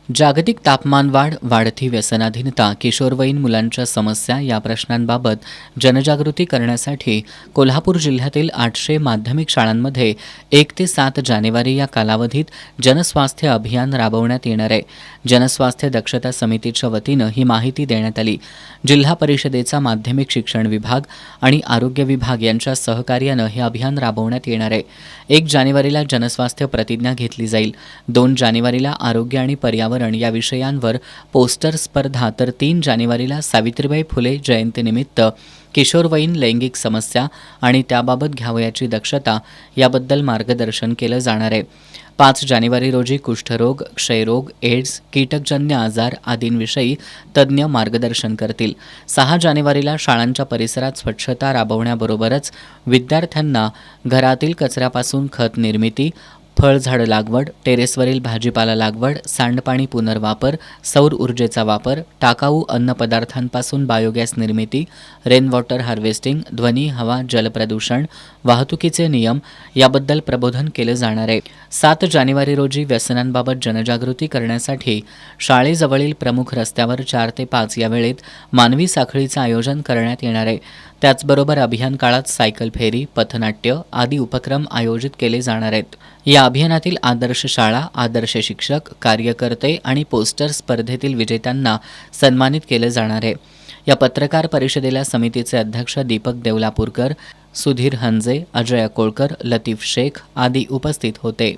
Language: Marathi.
जागतिक तापमानवाढ, वाढती व्यसनाधीनता, किशोरवयीन मुलांच्या समस्या या प्रश्नांबाबत जनजागृती करण्यासाठी कोल्हापूर जिल्ह्यातील 800 माध्यमिक शाळांमध्ये 1 ते 7 जानेवारी या कालावधीत जनस्वास्थ्य अभियान राबवण्यात येणार आहे. जनस्वास्थ्य दक्षता समितीच्या वतीनं ही माहिती देण्यात आली. जिल्हा परिषदेचा माध्यमिक शिक्षण विभाग आणि आरोग्य विभाग यांच्या सहकार्यानं हे अभियान राबवण्यात येणार आहे. 1 जानेवारीला जनस्वास्थ्य प्रतिज्ञा घेतली जाईल. 2 जानेवारीला आरोग्य आणि पर्यावरण या विषयांवर पोस्टर स्पर्धा, तर 3 जानेवारीला सावित्रीबाई फुले जयंतीनिमित्त किशोरवयीन लैंगिक समस्या आणि त्याबाबत घ्यावयाची दक्षता याबद्दल मार्गदर्शन केलं जाणार आहे. 5 जानेवारी रोजी कुष्ठरोग, क्षयरोग, एड्स, कीटकजन्य आजार आदींविषयी तज्ज्ञ मार्गदर्शन करतील. 6 जानेवारीला शाळांच्या परिसरात स्वच्छता राबवण्याबरोबरच विद्यार्थ्यांना घरातील कचऱ्यापासून खत निर्मिती, फळझाड लागवड, टेरेसवरील भाजीपाला लागवड, सांडपाणी पुनर्वापर, सौर ऊर्जेचा वापर, टाकाऊ अन्नपदार्थांपासून बायोगॅस निर्मिती, रेन वॉटर हार्वेस्टिंग, ध्वनी, हवा, जलप्रदूषण, वाहतुकीचे नियम याबद्दल प्रबोधन केलं जाणार आहे. 7 जानेवारी रोजी व्यसनांबाबत जनजागृती करण्यासाठी शाळेजवळील प्रमुख रस्त्यावर 4 ते 5 या वेळेत मानवी साखळीचं आयोजन करण्यात येणार आहे. त्याचबरोबर अभियान काळात सायकल फेरी, पथनाट्य आदी उपक्रम आयोजित केले जाणार आहेत. या अभियानातील आदर्श शाळा, आदर्श शिक्षक, कार्यकर्ते आणि पोस्टर स्पर्धेतील विजेत्यांना सन्मानित केलं जाणार आहे. या पत्रकार परिषदेला समितीचे अध्यक्ष दीपक देवलापूरकर, सुधीर हंजे, अजय अकोळकर, लतीफ शेख आदी उपस्थित होते.